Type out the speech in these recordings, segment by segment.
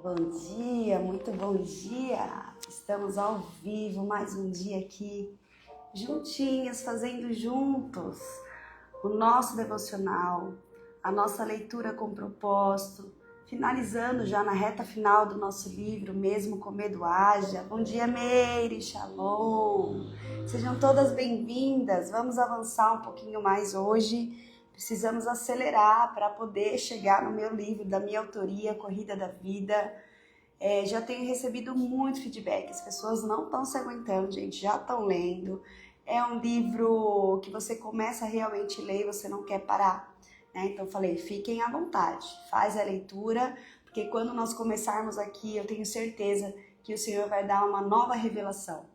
Bom dia, muito bom dia! Estamos ao vivo, mais um dia aqui, juntinhas, fazendo juntos o nosso devocional, a nossa leitura com propósito, finalizando já na reta final do nosso livro, Mesmo com Medo Haja. Bom dia, Meire, Shalom! Sejam todas bem-vindas, vamos avançar um pouquinho mais hoje. Precisamos acelerar para poder chegar no meu livro, da minha autoria, Corrida da Vida. Já tenho recebido muito feedback, as pessoas não estão se aguentando, gente, já estão lendo. É um livro que você começa a realmente ler e você não quer parar, né? Então falei, fiquem à vontade, faz a leitura, porque quando nós começarmos aqui, eu tenho certeza que o Senhor vai dar uma nova revelação.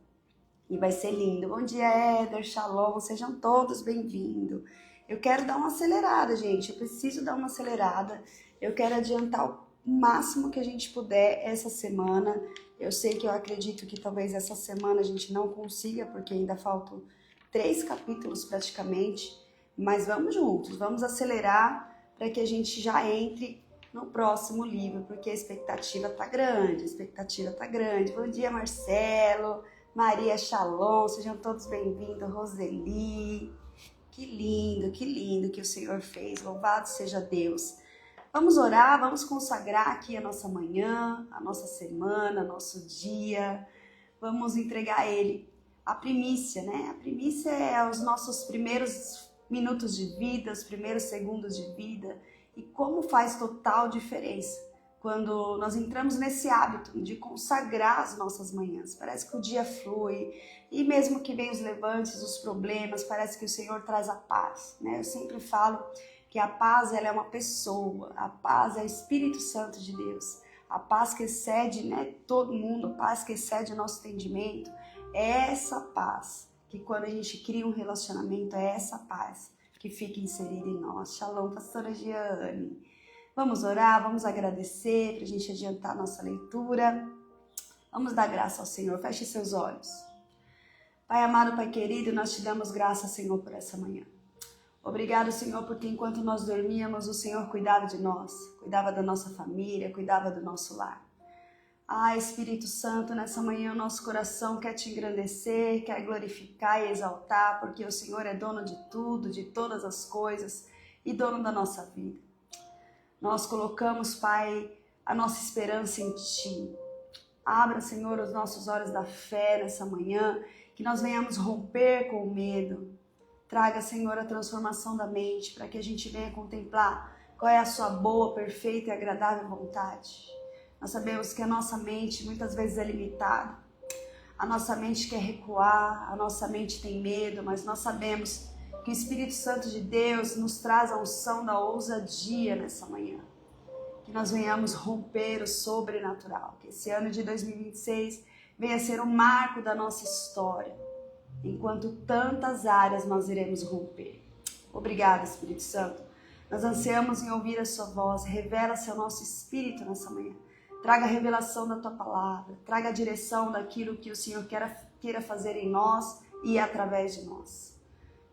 E vai ser lindo. Bom dia, Éder, Shalom, sejam todos bem-vindos. Eu quero dar uma acelerada, gente, eu preciso dar uma acelerada. Eu quero adiantar o máximo que a gente puder essa semana. Eu sei que eu acredito que talvez essa semana a gente não consiga, porque ainda faltam 3 capítulos praticamente. Mas vamos juntos, vamos acelerar para que a gente já entre no próximo livro, porque a expectativa tá grande, Bom dia, Marcelo, Maria, Shalom, sejam todos bem-vindos, Roseli. Que lindo que o Senhor fez, louvado seja Deus. Vamos orar, vamos consagrar aqui a nossa manhã, a nossa semana, nosso dia. Vamos entregar a Ele a primícia, né? A primícia é os nossos primeiros minutos de vida, os primeiros segundos de vida. E como faz total diferença quando nós entramos nesse hábito de consagrar as nossas manhãs. Parece que o dia flui e mesmo que venham os levantes, os problemas, parece que o Senhor traz a paz, né? Eu sempre falo que a paz, ela é uma pessoa, a paz é o Espírito Santo de Deus, a paz que excede, né, todo mundo, a paz que excede o nosso entendimento, é essa paz que quando a gente cria um relacionamento, é essa paz que fica inserida em nós. Shalom, pastora Giane. Vamos orar, vamos agradecer para a gente adiantar a nossa leitura. Vamos dar graça ao Senhor, feche seus olhos. Pai amado, Pai querido, nós te damos graça, Senhor, por essa manhã. Obrigado, Senhor, porque enquanto nós dormíamos, o Senhor cuidava de nós, cuidava da nossa família, cuidava do nosso lar. Ah, Espírito Santo, nessa manhã o nosso coração quer te engrandecer, quer glorificar e exaltar, porque o Senhor é dono de tudo, de todas as coisas e dono da nossa vida. Nós colocamos, Pai, a nossa esperança em Ti. Abra, Senhor, os nossos olhos da fé nessa manhã, que nós venhamos romper com o medo. Traga, Senhor, a transformação da mente, para que a gente venha contemplar qual é a Sua boa, perfeita e agradável vontade. Nós sabemos que a nossa mente muitas vezes é limitada. A nossa mente quer recuar, a nossa mente tem medo, mas nós sabemos que o Espírito Santo de Deus nos traz a unção da ousadia nessa manhã. Que nós venhamos romper o sobrenatural. Que esse ano de 2026 venha ser um marco da nossa história. Enquanto tantas áreas nós iremos romper. Obrigada, Espírito Santo. Nós ansiamos em ouvir a Sua voz. Revela-se ao nosso espírito nessa manhã. Traga a revelação da Tua palavra. Traga a direção daquilo que o Senhor queira fazer em nós e através de nós.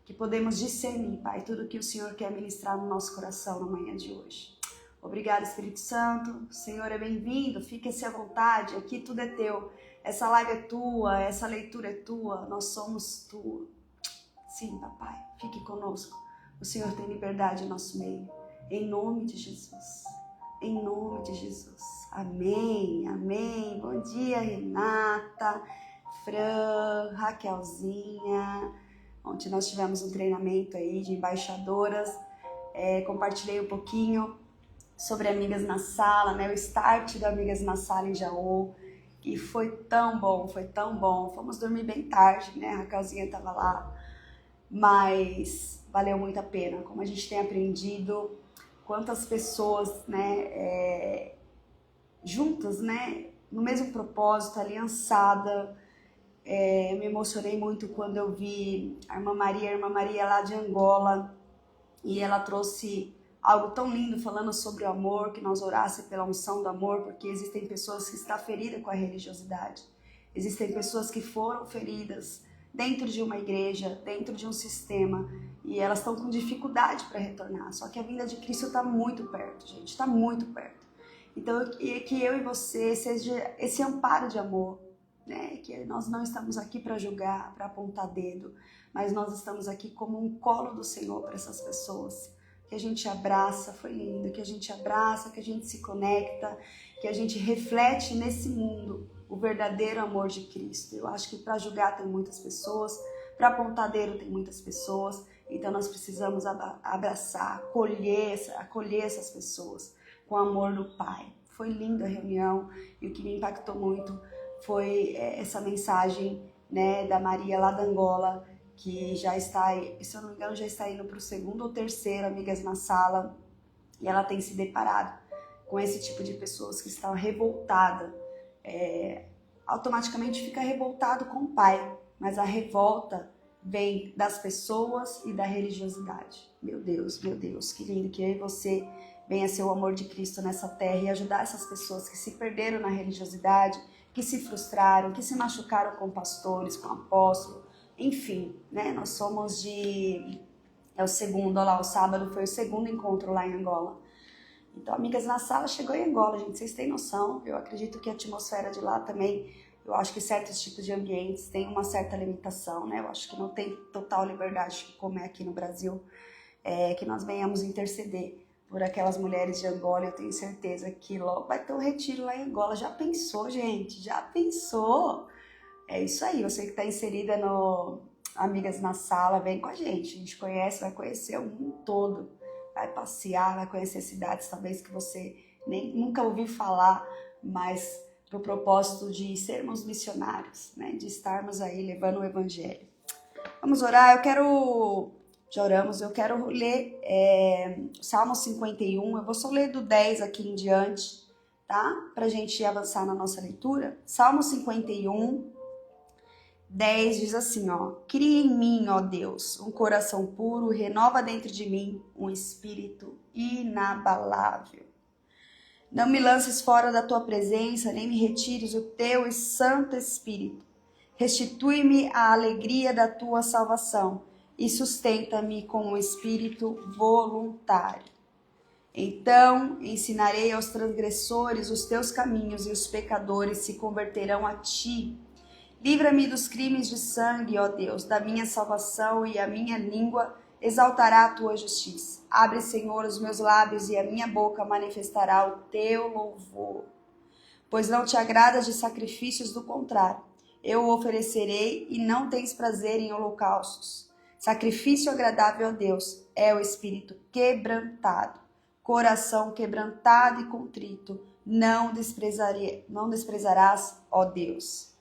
Que podemos discernir, Pai, tudo que o Senhor quer ministrar no nosso coração na manhã de hoje. Obrigada, Espírito Santo. O Senhor é bem-vindo, fique-se à vontade, aqui tudo é Teu. Essa live é Tua, essa leitura é Tua, nós somos Tua. Sim, Papai, fique conosco. O Senhor tem liberdade em nosso meio. Em nome de Jesus. Em nome de Jesus. Amém, amém. Bom dia, Renata, Fran, Raquelzinha. Ontem nós tivemos um treinamento aí de embaixadoras, compartilhei um pouquinho sobre Amigas na Sala, né? O start do Amigas na Sala em Jaú, e foi tão bom, fomos dormir bem tarde, né? A Raquelzinha estava lá, mas valeu muito a pena, como a gente tem aprendido, quantas pessoas, né, juntas, né, no mesmo propósito, aliançada. Eu me emocionei muito quando eu vi a Irmã Maria lá de Angola, e ela trouxe algo tão lindo falando sobre o amor, que nós orássemos pela unção do amor, porque existem pessoas que estão feridas com a religiosidade, existem pessoas que foram feridas dentro de uma igreja, dentro de um sistema, e elas estão com dificuldade para retornar, só que a vinda de Cristo está muito perto, gente, está muito perto. Então, que eu e você seja esse amparo de amor, né? Que nós não estamos aqui para julgar, para apontar dedo, mas nós estamos aqui como um colo do Senhor para essas pessoas. Que a gente abraça, foi lindo, que a gente abraça, que a gente se conecta, que a gente reflete nesse mundo o verdadeiro amor de Cristo. Eu acho que para julgar tem muitas pessoas, para apontar dedo tem muitas pessoas, então nós precisamos abraçar, acolher essas pessoas com o amor do Pai. Foi linda a reunião e o que me impactou muito foi essa mensagem, né, da Maria lá da Angola, que já está, se eu não me engano, já está indo para o 2º ou 3º Amigas na Sala, e ela tem se deparado com esse tipo de pessoas que estão revoltadas, automaticamente fica revoltado com o Pai, mas a revolta vem das pessoas e da religiosidade. Meu Deus, que lindo que eu e você venha ser o amor de Cristo nessa terra e ajudar essas pessoas que se perderam na religiosidade, que se frustraram, que se machucaram com pastores, com apóstolos, enfim, né? Nós somos é o 2º, olha lá, o sábado foi o 2º encontro lá em Angola. Então, Amigas na Sala chegou em Angola, gente, vocês têm noção? Eu acredito que a atmosfera de lá também, eu acho que certos tipos de ambientes têm uma certa limitação, né? Eu acho que não tem total liberdade como é aqui no Brasil, que nós venhamos interceder por aquelas mulheres de Angola. Eu tenho certeza que logo vai ter um retiro lá em Angola. Já pensou, gente? Já pensou? É isso aí, você que está inserida no Amigas na Sala, vem com a gente conhece, vai conhecer o mundo todo, vai passear, vai conhecer cidades talvez que você nunca ouviu falar, mas pro propósito de sermos missionários, né? De estarmos aí levando o Evangelho. Vamos orar, já oramos, eu quero ler Salmo 51, eu vou só ler do 10 aqui em diante, tá? Pra gente avançar na nossa leitura. Salmo 51, 10 diz assim, ó: Cria em mim, ó Deus, um coração puro, renova dentro de mim um espírito inabalável. Não me lances fora da tua presença, nem me retires o teu Santo Espírito. Restitui-me a alegria da tua salvação e sustenta-me com o espírito voluntário. Então ensinarei aos transgressores os teus caminhos e os pecadores se converterão a ti. Livra-me dos crimes de sangue, ó Deus, da minha salvação, e a minha língua exaltará a tua justiça. Abre, Senhor, os meus lábios, e a minha boca manifestará o teu louvor. Pois não te agradas de sacrifícios, do contrário, eu o oferecerei, e não tens prazer em holocaustos. Sacrifício agradável a Deus é o espírito quebrantado. Coração quebrantado e contrito, não desprezarás, ó Deus.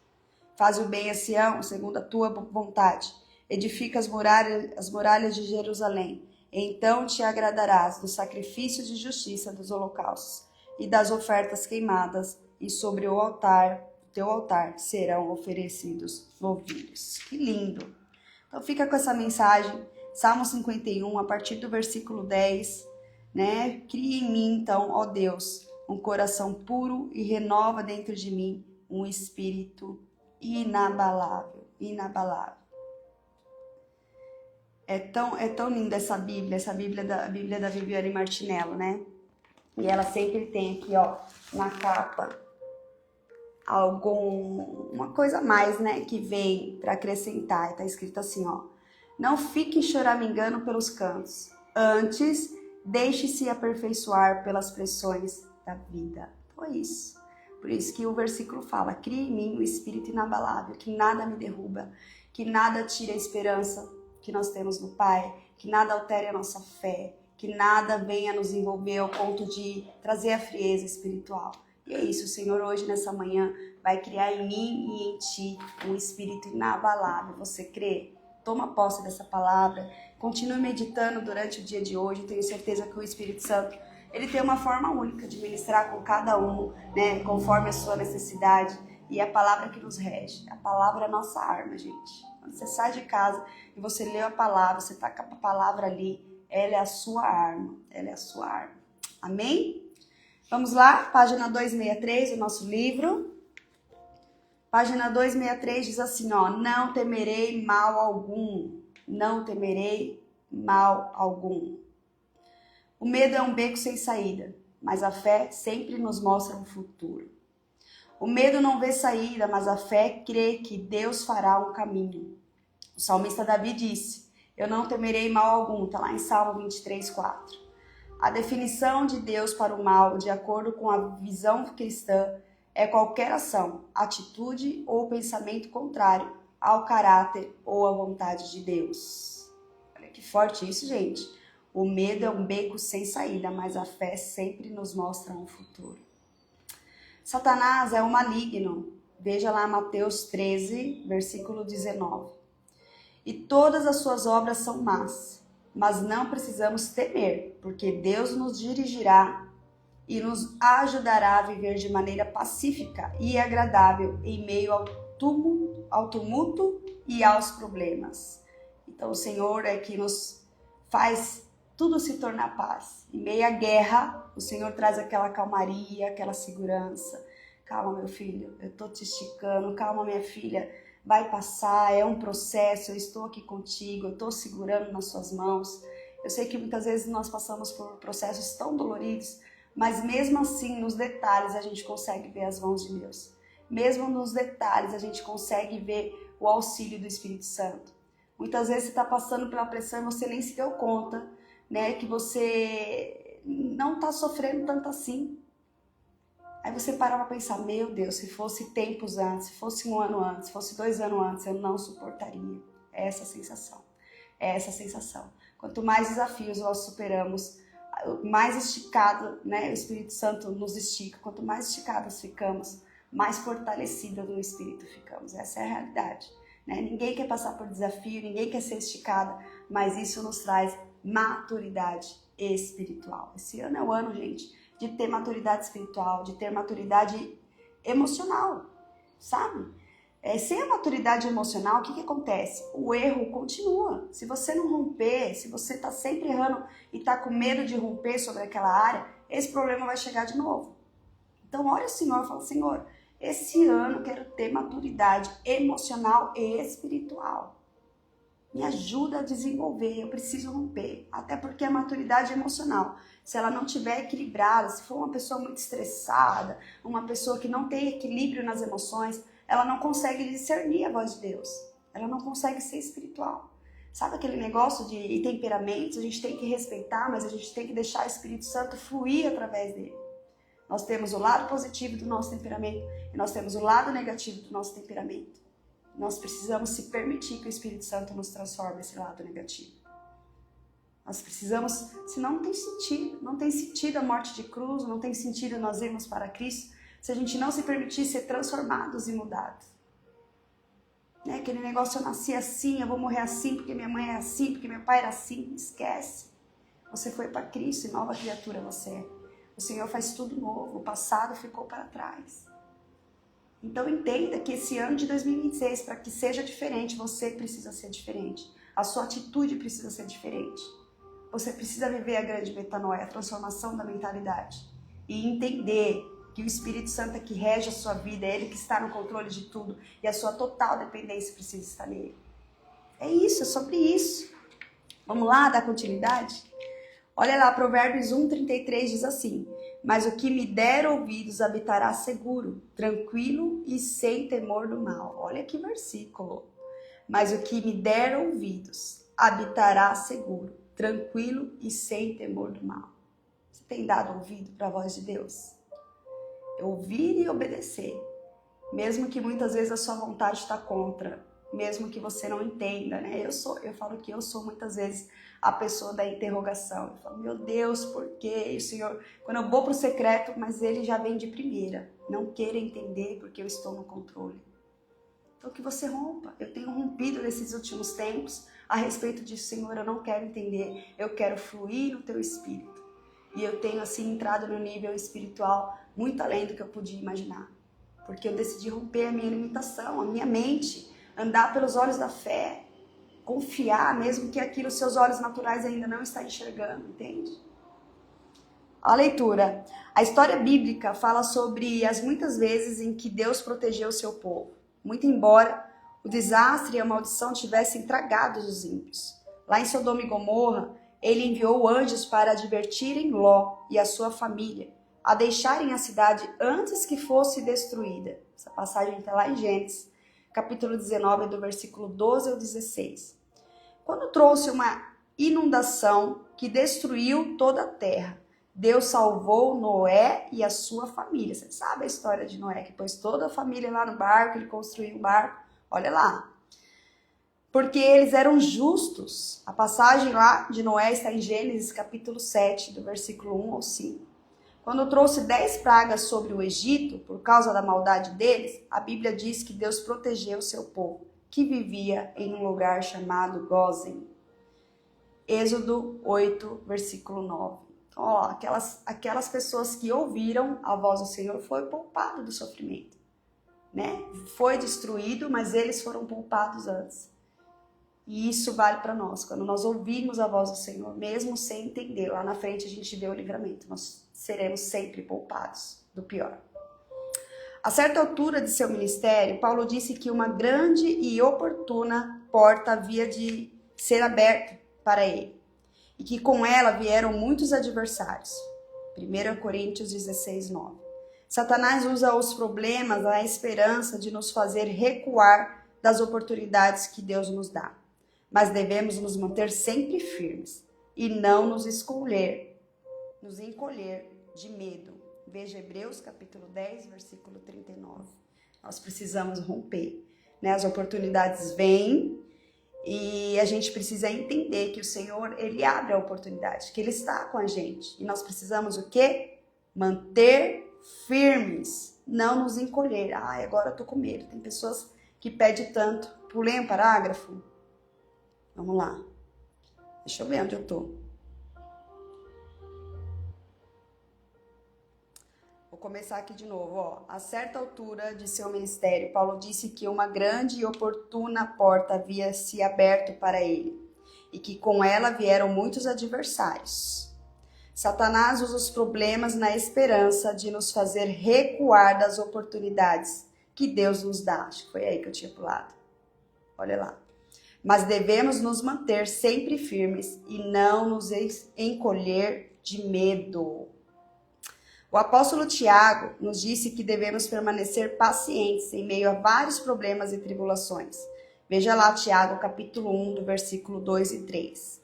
Faz o bem a Sião, segundo a tua vontade. Edifica as muralhas de Jerusalém. Então te agradarás dos sacrifícios de justiça, dos holocaustos e das ofertas queimadas, e sobre o teu altar serão oferecidos novilhos. Que lindo! Então fica com essa mensagem, Salmo 51, a partir do versículo 10, né? Cria em mim, então, ó Deus, um coração puro e renova dentro de mim um espírito inabalável. É tão linda essa Bíblia da Viviane Martinello, né? E ela sempre tem aqui, ó, na capa, uma coisa a mais, né, que vem para acrescentar. Tá escrito assim, ó: não fique choramingando pelos cantos, antes deixe-se aperfeiçoar pelas pressões da vida. Então é isso. Por isso que o versículo fala: cria em mim o espírito inabalável, que nada me derruba, que nada tire a esperança que nós temos no Pai, que nada altere a nossa fé, que nada venha nos envolver ao ponto de trazer a frieza espiritual. E é isso, o Senhor hoje, nessa manhã, vai criar em mim e em ti um espírito inabalável. Você crê? Toma posse dessa palavra, continue meditando durante o dia de hoje. Eu tenho certeza que o Espírito Santo, ele tem uma forma única de ministrar com cada um, né, conforme a sua necessidade. E a palavra que nos rege, a palavra é a nossa arma, gente. Quando você sai de casa e você lê a palavra, você tá com a palavra ali, ela é a sua arma, ela é a sua arma. Amém? Vamos lá, página 263 do nosso livro. Página 263 diz assim, ó: não temerei mal algum, não temerei mal algum. O medo é um beco sem saída. mas a fé sempre nos mostra um futuro. O medo não vê saída, mas a fé crê que Deus fará um caminho. O salmista Davi disse: eu não temerei mal algum, está lá em Salmo 23:4. A definição de Deus para o mal, de acordo com a visão cristã, é qualquer ação, atitude ou pensamento contrário ao caráter ou à vontade de Deus. Olha que forte isso, gente. O medo é um beco sem saída, mas a fé sempre nos mostra um futuro. Satanás é o maligno. Veja lá Mateus 13, versículo 19. E todas as suas obras são más, mas não precisamos temer, porque Deus nos dirigirá e nos ajudará a viver de maneira pacífica e agradável em meio ao tumulto e aos problemas. Então o Senhor é que nos faz tudo se tornar paz. Em meio à guerra, o Senhor traz aquela calmaria, aquela segurança. Calma, meu filho, eu estou te esticando. Calma, minha filha, vai passar, é um processo, eu estou aqui contigo, eu estou segurando nas suas mãos. Eu sei que muitas vezes nós passamos por processos tão doloridos, mas mesmo assim, nos detalhes, a gente consegue ver as mãos de Deus. Mesmo nos detalhes, a gente consegue ver o auxílio do Espírito Santo. Muitas vezes você está passando pela pressão e você nem se deu conta, né, que você não está sofrendo tanto assim. Aí você para pra pensar, meu Deus, se fosse tempos antes, se fosse 1 ano antes, se fosse 2 anos antes, eu não suportaria. É essa a sensação. É essa a sensação. Quanto mais desafios nós superamos, mais esticado, né, o Espírito Santo nos estica. Quanto mais esticados ficamos, mais fortalecidos no Espírito ficamos. Essa é a realidade. Né? Ninguém quer passar por desafio, ninguém quer ser esticado, mas isso nos traz maturidade espiritual. Esse ano é o ano, gente, de ter maturidade espiritual, de ter maturidade emocional, sabe? Sem a maturidade emocional, o que acontece? O erro continua. Se você não romper, se você está sempre errando e está com medo de romper sobre aquela área, esse problema vai chegar de novo. Então, olha o Senhor e fala, Senhor, esse ano eu quero ter maturidade emocional e espiritual. Me ajuda a desenvolver, eu preciso romper. Até porque a maturidade emocional, se ela não estiver equilibrada, se for uma pessoa muito estressada, uma pessoa que não tem equilíbrio nas emoções, ela não consegue discernir a voz de Deus. Ela não consegue ser espiritual. Sabe aquele negócio de temperamentos? A gente tem que respeitar, mas a gente tem que deixar o Espírito Santo fluir através dele. Nós temos o lado positivo do nosso temperamento e nós temos o lado negativo do nosso temperamento. Nós precisamos se permitir que o Espírito Santo nos transforme esse lado negativo. Nós precisamos, senão não tem sentido. Não tem sentido a morte de cruz, não tem sentido nós irmos para Cristo se a gente não se permitir ser transformados e mudados. Né? Aquele negócio, eu nasci assim, eu vou morrer assim, porque minha mãe é assim, porque meu pai era assim. Esquece. Você foi para Cristo e nova criatura você é. O Senhor faz tudo novo, o passado ficou para trás. Então entenda que esse ano de 2026, para que seja diferente, você precisa ser diferente. A sua atitude precisa ser diferente. Você precisa viver a grande metanoia, a transformação da mentalidade. E entender que o Espírito Santo é que rege a sua vida, é Ele que está no controle de tudo. E a sua total dependência precisa estar nele. É isso, é sobre isso. Vamos lá, dar continuidade? Olha lá, Provérbios 1:33 diz assim: mas o que me der ouvidos habitará seguro, tranquilo e sem temor do mal. Olha que versículo. Mas o que me der ouvidos habitará seguro, tranquilo e sem temor do mal. Você tem dado ouvido para a voz de Deus? Ouvir e obedecer. Mesmo que muitas vezes a sua vontade está contra. Mesmo que você não entenda, né? Eu falo que eu sou muitas vezes a pessoa da interrogação. Eu falo, meu Deus, por quê? O Senhor, quando eu vou para o secreto, mas Ele já vem de primeira. Não queira entender porque eu estou no controle. Então que você rompa. Eu tenho rompido nesses últimos tempos a respeito disso, Senhor, eu não quero entender. Eu quero fluir no Teu Espírito. E eu tenho assim entrado no nível espiritual muito além do que eu podia imaginar. Porque eu decidi romper a minha limitação, a minha mente, andar pelos olhos da fé, confiar mesmo que aquilo seus olhos naturais ainda não estão enxergando, entende? A leitura. A história bíblica fala sobre as muitas vezes em que Deus protegeu o seu povo, muito embora o desastre e a maldição tivessem tragado os ímpios. Lá em Sodoma e Gomorra, ele enviou anjos para advertirem Ló e a sua família a deixarem a cidade antes que fosse destruída. Essa passagem está lá em Gênesis, capítulo 19, do versículo 12 ao 16. Quando trouxe uma inundação que destruiu toda a terra, Deus salvou Noé e a sua família. Você sabe a história de Noé, que pôs toda a família lá no barco, ele construiu um barco. Olha lá. Porque eles eram justos. A passagem lá de Noé está em Gênesis capítulo 7, do versículo 1 ao 5. Quando trouxe 10 pragas sobre o Egito, por causa da maldade deles, a Bíblia diz que Deus protegeu o seu povo, que vivia em um lugar chamado Gósen. Êxodo 8, versículo 9. Então, ó, aquelas pessoas que ouviram a voz do Senhor foi poupado do sofrimento, né? Foi destruído, mas eles foram poupados antes. E isso vale para nós. Quando nós ouvimos a voz do Senhor, mesmo sem entender, lá na frente a gente vê o livramento. Nós seremos sempre poupados do pior. A certa altura de seu ministério, Paulo disse que uma grande e oportuna porta havia de ser aberta para ele, e que com ela vieram muitos adversários. 1 Coríntios 16, 9. Satanás usa os problemas, a esperança de nos fazer recuar das oportunidades que Deus nos dá. Mas devemos nos manter sempre firmes e não nos encolher de medo. Veja Hebreus capítulo 10, versículo 39. Nós precisamos romper, né? As oportunidades vêm e a gente precisa entender que o Senhor, Ele abre a oportunidade, que Ele está com a gente. E nós precisamos o quê? Manter firmes, não nos encolher. Ai, agora eu tô com medo. Tem pessoas que pedem tanto. Pulei um parágrafo. Vamos lá. Deixa eu ver onde eu tô. Vou começar aqui de novo, ó. A certa altura de seu ministério, Paulo disse que uma grande e oportuna porta havia se aberto para ele, e que com ela vieram muitos adversários. Satanás usa os problemas na esperança de nos fazer recuar das oportunidades que Deus nos dá. Acho que foi aí que eu tinha pulado. Olha lá. Mas devemos nos manter sempre firmes e não nos encolher de medo. O apóstolo Tiago nos disse que devemos permanecer pacientes em meio a vários problemas e tribulações. Veja lá Tiago capítulo 1, do versículo 2 e 3.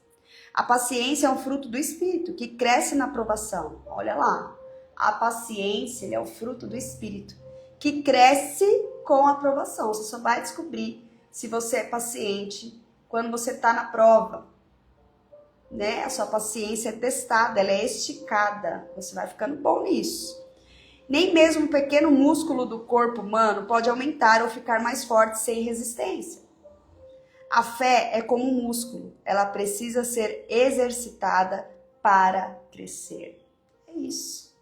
A paciência é um fruto do Espírito que cresce na provação. Olha lá, a paciência é o fruto do Espírito que cresce com a provação. Você só vai descobrir se você é paciente quando você está na prova, né? A sua paciência é testada, ela é esticada. Você vai ficando bom nisso. Nem mesmo um pequeno músculo do corpo humano pode aumentar ou ficar mais forte sem resistência. A fé é como um músculo. Ela precisa ser exercitada para crescer. É isso.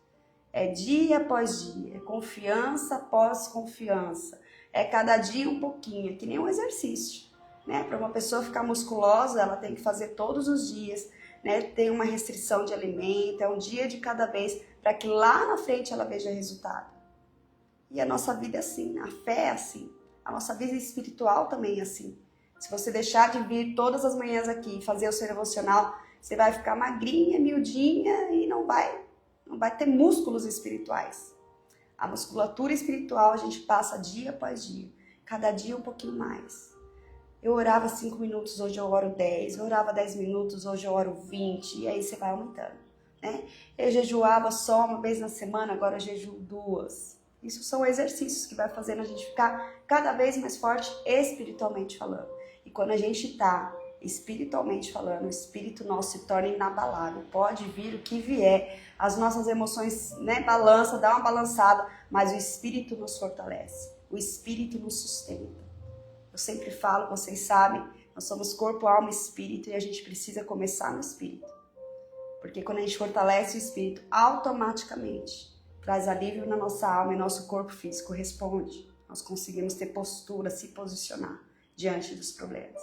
É dia após dia, é confiança após confiança. É cada dia um pouquinho, é que nem um exercício, né? Para uma pessoa ficar musculosa, ela tem que fazer todos os dias, né? Tem uma restrição de alimento, é um dia de cada vez, para que lá na frente ela veja resultado. E a nossa vida é assim, a fé é assim, a nossa vida espiritual também é assim. Se você deixar de vir todas as manhãs aqui e fazer o seu devocional, você vai ficar magrinha, miudinha e não vai ter músculos espirituais. A musculatura espiritual a gente passa dia após dia, cada dia um pouquinho mais. Eu orava 5 minutos, hoje eu oro 10. Eu orava 10 minutos, hoje eu oro 20. E aí você vai aumentando, né? Eu jejuava só uma vez na semana, agora eu jejuo 2. Isso são exercícios que vai fazendo a gente ficar cada vez mais forte espiritualmente falando. E quando a gente está espiritualmente falando, o espírito nosso se torna inabalável. Pode vir o que vier, as nossas emoções, né, balança, dá uma balançada, mas o espírito nos fortalece, o espírito nos sustenta. Eu sempre falo, vocês sabem, nós somos corpo, alma e espírito e a gente precisa começar no espírito. Porque quando a gente fortalece o espírito, automaticamente traz alívio na nossa alma e nosso corpo físico responde. Nós conseguimos ter postura, se posicionar diante dos problemas.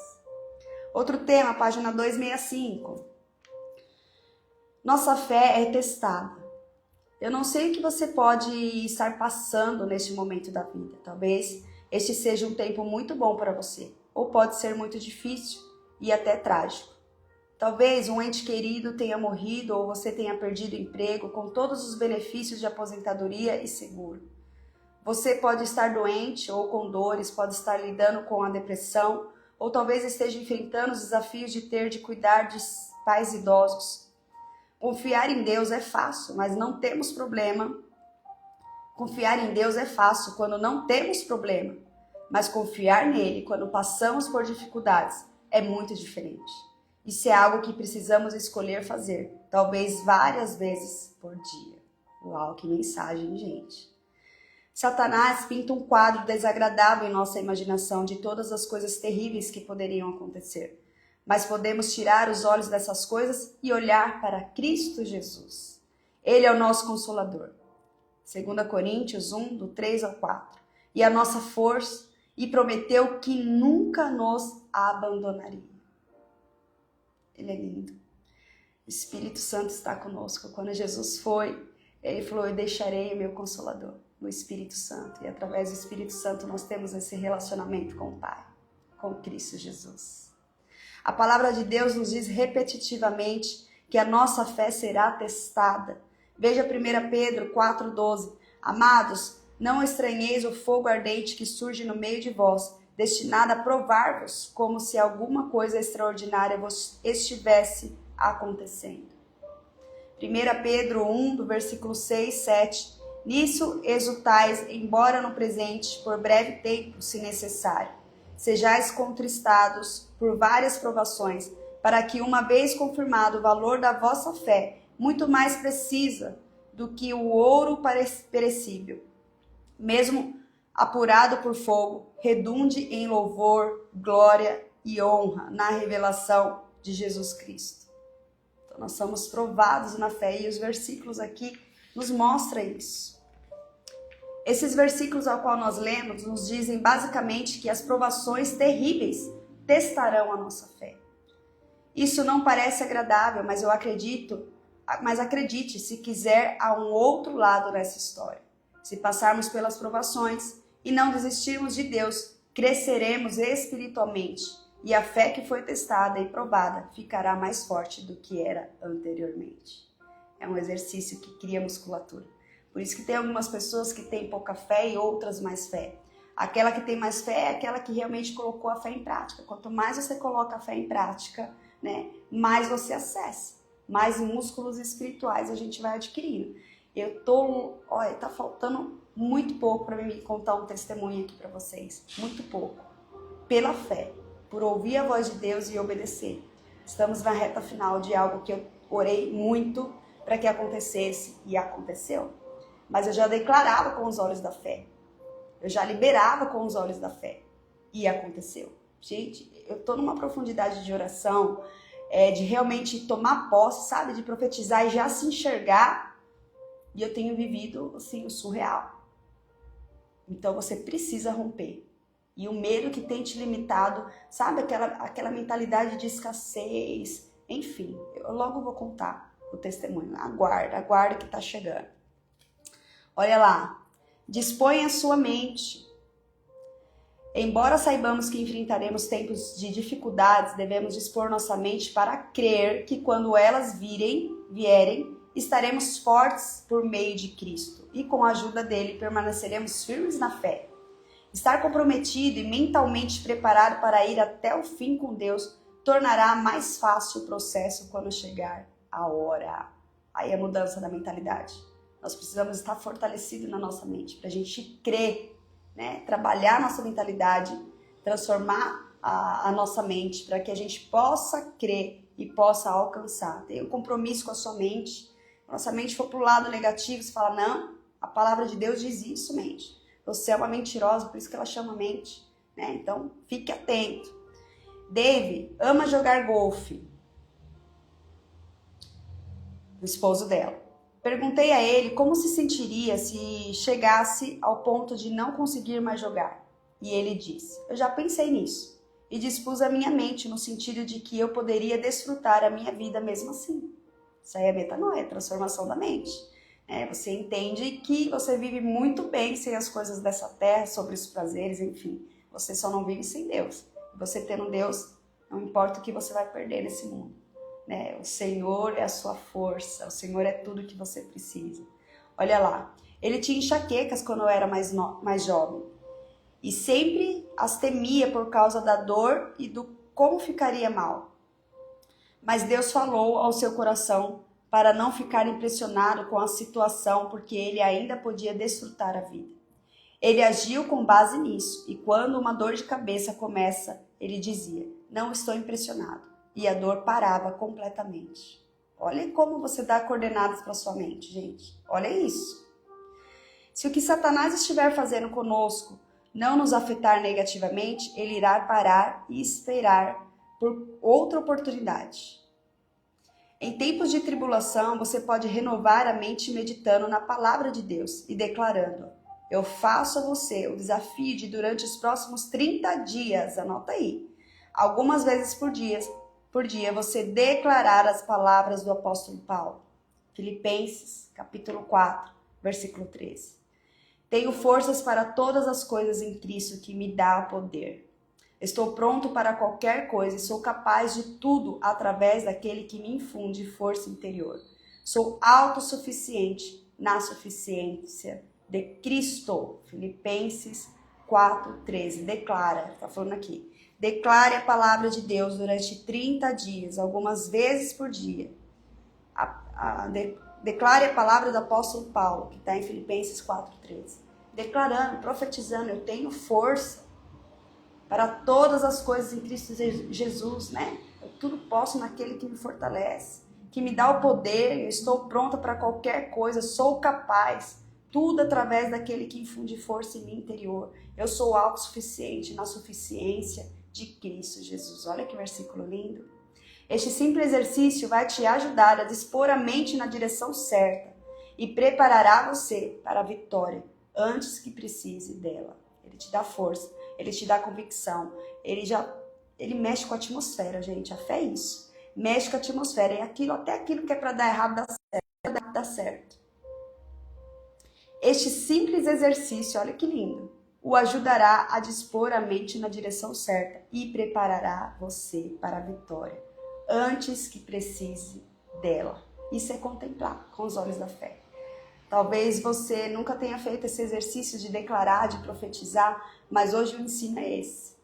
Outro tema, página 265. Nossa fé é testada. Eu não sei o que você pode estar passando neste momento da vida. Talvez este seja um tempo muito bom para você, ou pode ser muito difícil e até trágico. Talvez um ente querido tenha morrido ou você tenha perdido o emprego com todos os benefícios de aposentadoria e seguro. Você pode estar doente ou com dores, pode estar lidando com a depressão ou talvez esteja enfrentando os desafios de ter de cuidar de pais idosos. Confiar em Deus é fácil, mas não temos problema. Confiar em Deus é fácil quando não temos problema, mas confiar nele quando passamos por dificuldades é muito diferente. Isso é algo que precisamos escolher fazer, talvez várias vezes por dia. Uau, que mensagem, gente! Satanás pinta um quadro desagradável em nossa imaginação de todas as coisas terríveis que poderiam acontecer. Mas podemos tirar os olhos dessas coisas e olhar para Cristo Jesus. Ele é o nosso Consolador. 2 Coríntios 1, do 3 ao 4. E a nossa força, e prometeu que nunca nos abandonaria. Ele é lindo. O Espírito Santo está conosco. Quando Jesus foi, ele falou, eu deixarei o meu Consolador, o Espírito Santo. E através do Espírito Santo nós temos esse relacionamento com o Pai, com Cristo Jesus. A palavra de Deus nos diz repetitivamente que a nossa fé será testada. Veja 1 Pedro 4,12. Amados, não estranheis o fogo ardente que surge no meio de vós, destinado a provar-vos, como se alguma coisa extraordinária vos estivesse acontecendo. 1 Pedro 1, do versículo 6, 7. Nisso exultais, embora no presente, por breve tempo, se necessário. Sejais contristados por várias provações, para que, uma vez confirmado o valor da vossa fé, muito mais precisa do que o ouro perecível, mesmo apurado por fogo, redunde em louvor, glória e honra na revelação de Jesus Cristo. Então nós somos provados na fé e os versículos aqui nos mostram isso. Esses versículos ao qual nós lemos nos dizem basicamente que as provações terríveis testarão a nossa fé. Isso não parece agradável, mas acredite, se quiser, há um outro lado nessa história. Se passarmos pelas provações e não desistirmos de Deus, cresceremos espiritualmente e a fé que foi testada e provada ficará mais forte do que era anteriormente. É um exercício que cria musculatura. Por isso que tem algumas pessoas que têm pouca fé e outras mais fé. Aquela que tem mais fé é aquela que realmente colocou a fé em prática. Quanto mais você coloca a fé em prática, né, mais você acessa, mais músculos espirituais a gente vai adquirindo. Olha, tá faltando muito pouco para mim contar um testemunho aqui para vocês. Muito pouco. Pela fé, por ouvir a voz de Deus e obedecer. Estamos na reta final de algo que eu orei muito para que acontecesse e aconteceu. Mas eu já declarava com os olhos da fé. Eu já liberava com os olhos da fé. E aconteceu. Gente, eu tô numa profundidade de oração, de realmente tomar posse, sabe? De profetizar e já se enxergar. E eu tenho vivido, assim, o surreal. Então você precisa romper. E o medo que tem te limitado, sabe? Aquela mentalidade de escassez. Enfim, eu logo vou contar o testemunho. Aguarda que tá chegando. Olha lá. Dispõe a sua mente. Embora saibamos que enfrentaremos tempos de dificuldades, devemos dispor nossa mente para crer que quando elas vierem, estaremos fortes por meio de Cristo e com a ajuda dele permaneceremos firmes na fé. Estar comprometido e mentalmente preparado para ir até o fim com Deus tornará mais fácil o processo quando chegar a hora. Aí a mudança da mentalidade. Nós precisamos estar fortalecidos na nossa mente para a gente crer, né? Trabalhar a nossa mentalidade, transformar a nossa mente para que a gente possa crer e possa alcançar. Tenha um compromisso com a sua mente. Nossa mente for para o lado negativo, você fala, não, a palavra de Deus diz isso, mente. Você é uma mentirosa, por isso que ela chama mente, né? Então, fique atento. Dave ama jogar golfe. O esposo dela. Perguntei a ele como se sentiria se chegasse ao ponto de não conseguir mais jogar. E ele disse, eu já pensei nisso. E dispus a minha mente no sentido de que eu poderia desfrutar a minha vida mesmo assim. Isso aí é metanoia, transformação da mente. Você entende que você vive muito bem sem as coisas dessa terra, sobre os prazeres, enfim. Você só não vive sem Deus. Você tendo Deus, não importa o que você vai perder nesse mundo. né? O Senhor é a sua força, o Senhor é tudo que você precisa. Olha lá, ele tinha enxaquecas quando eu era mais jovem e sempre as temia por causa da dor e do como ficaria mal. Mas Deus falou ao seu coração para não ficar impressionado com a situação, porque ele ainda podia desfrutar a vida. Ele agiu com base nisso, e quando uma dor de cabeça começa, ele dizia, não estou impressionado, e a dor parava completamente. Olha como você dá coordenadas para sua mente, gente. Olha isso. Se o que Satanás estiver fazendo conosco não nos afetar negativamente, ele irá parar e esperar por outra oportunidade. Em tempos de tribulação, você pode renovar a mente meditando na palavra de Deus e declarando, eu faço a você o desafio de durante os próximos 30 dias, anota aí, algumas vezes por dia você declarar as palavras do apóstolo Paulo. Filipenses, capítulo 4, versículo 13. Tenho forças para todas as coisas em Cristo que me dá poder. Estou pronto para qualquer coisa e sou capaz de tudo através daquele que me infunde força interior. Sou autossuficiente na suficiência de Cristo. Filipenses 4:13. Declara, está falando aqui. Declare a palavra de Deus durante 30 dias, algumas vezes por dia. Declare a palavra do apóstolo Paulo, que está em Filipenses 4:13. Declarando, profetizando, eu tenho força para todas as coisas em Cristo Jesus, né? Eu tudo posso naquele que me fortalece, que me dá o poder, eu estou pronta para qualquer coisa, sou capaz, tudo através daquele que infunde força em mim interior. Eu sou autossuficiente na suficiência de Cristo Jesus. Olha que versículo lindo. Este simples exercício vai te ajudar a dispor a mente na direção certa e preparará você para a vitória antes que precise dela. Ele te dá força. Ele te dá convicção, ele mexe com a atmosfera, gente, a fé é isso. Mexe com a atmosfera, e até aquilo que é para dar errado dá certo. Este simples exercício, olha que lindo, o ajudará a dispor a mente na direção certa e preparará você para a vitória, antes que precise dela. Isso é contemplar com os olhos da fé. Talvez você nunca tenha feito esse exercício de declarar, de profetizar, mas hoje o ensino é esse.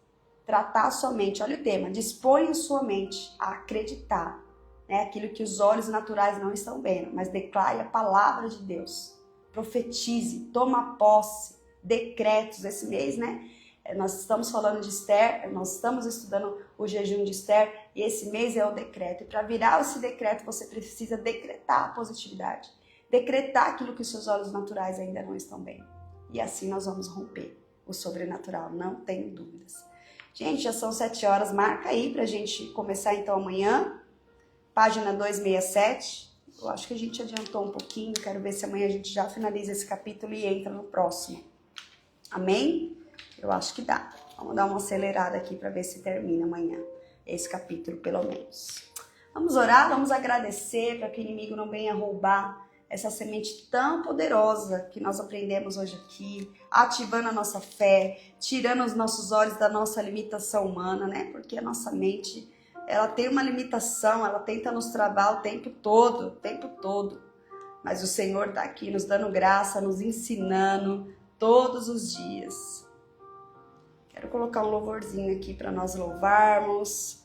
Tratar a sua mente, olha o tema, dispõe a sua mente a acreditar, né, aquilo que os olhos naturais não estão vendo, mas declare a palavra de Deus. Profetize, toma posse, decretos. Esse mês, né, nós estamos falando de Esther, nós estamos estudando o jejum de Esther, e esse mês é o decreto. E para virar esse decreto, você precisa decretar a positividade. Decretar aquilo que os seus olhos naturais ainda não estão bem. E assim nós vamos romper o sobrenatural, não tenho dúvidas. Gente, já são 7 horas, marca aí pra gente começar então amanhã. Página 267. Eu acho que a gente adiantou um pouquinho, quero ver se amanhã a gente já finaliza esse capítulo e entra no próximo. Amém? Eu acho que dá. Vamos dar uma acelerada aqui para ver se termina amanhã esse capítulo, pelo menos. Vamos orar, vamos agradecer para que o inimigo não venha roubar essa semente tão poderosa que nós aprendemos hoje aqui, ativando a nossa fé, tirando os nossos olhos da nossa limitação humana, né? Porque a nossa mente, ela tem uma limitação, ela tenta nos travar o tempo todo. Mas o Senhor está aqui nos dando graça, nos ensinando todos os dias. Quero colocar um louvorzinho aqui para nós louvarmos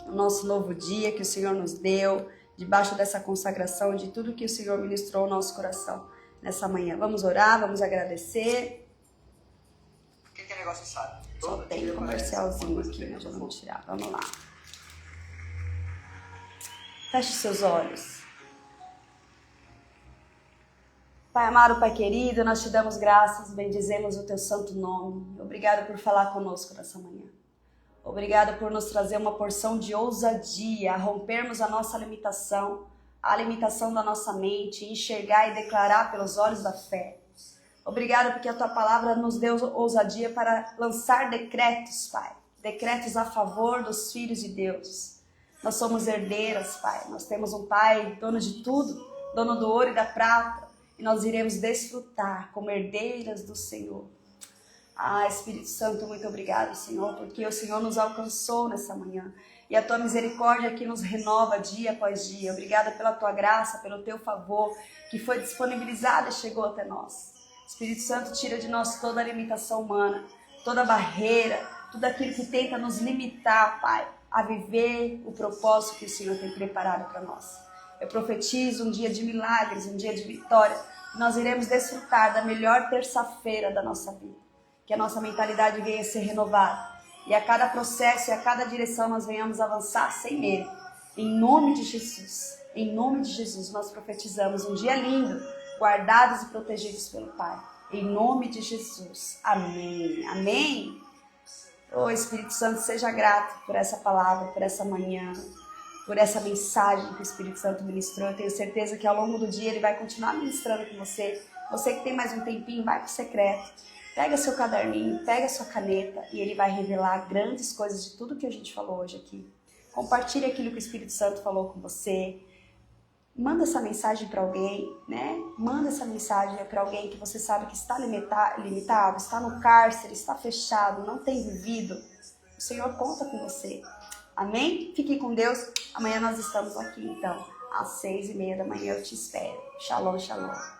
o nosso novo dia que o Senhor nos deu, debaixo dessa consagração de tudo que o Senhor ministrou ao nosso coração nessa manhã. Vamos orar, vamos agradecer. Que negócio sabe? Só tem comercialzinho aqui, mas já vamos tirar. Vamos lá. Feche seus olhos. Pai amado, Pai querido, nós te damos graças, bendizemos o teu santo nome. Obrigado por falar conosco nessa manhã. Obrigada por nos trazer uma porção de ousadia, a rompermos a nossa limitação, a limitação da nossa mente, enxergar e declarar pelos olhos da fé. Obrigada porque a tua palavra nos deu ousadia para lançar decretos, Pai. Decretos a favor dos filhos de Deus. Nós somos herdeiras, Pai. Nós temos um Pai, dono de tudo, dono do ouro e da prata. E nós iremos desfrutar como herdeiras do Senhor. Ah, Espírito Santo, muito obrigado, Senhor, porque o Senhor nos alcançou nessa manhã. e a tua misericórdia que nos renova dia após dia. Obrigada pela tua graça, pelo teu favor, que foi disponibilizado e chegou até nós. Espírito Santo, tira de nós toda a limitação humana, toda a barreira, tudo aquilo que tenta nos limitar, Pai, a viver o propósito que o Senhor tem preparado para nós. Eu profetizo um dia de milagres, um dia de vitória, que nós iremos desfrutar da melhor terça-feira da nossa vida. Que a nossa mentalidade venha a ser renovada. E a cada processo e a cada direção nós venhamos avançar sem medo. Em nome de Jesus, nós profetizamos um dia lindo, guardados e protegidos pelo Pai. Em nome de Jesus. Amém. Amém. Ô Espírito Santo, seja grato por essa palavra, por essa manhã, por essa mensagem que o Espírito Santo ministrou. Eu tenho certeza que ao longo do dia ele vai continuar ministrando com você. Você que tem mais um tempinho, vai pro secreto. Pega seu caderninho, pega sua caneta e ele vai revelar grandes coisas de tudo que a gente falou hoje aqui. Compartilhe aquilo que o Espírito Santo falou com você. Manda essa mensagem para alguém, né? Manda essa mensagem para alguém que você sabe que está limitado, está no cárcere, está fechado, não tem vivido. O Senhor conta com você. Amém? Fique com Deus. Amanhã nós estamos aqui, então, às 6:30 da manhã. Eu te espero. Shalom, shalom.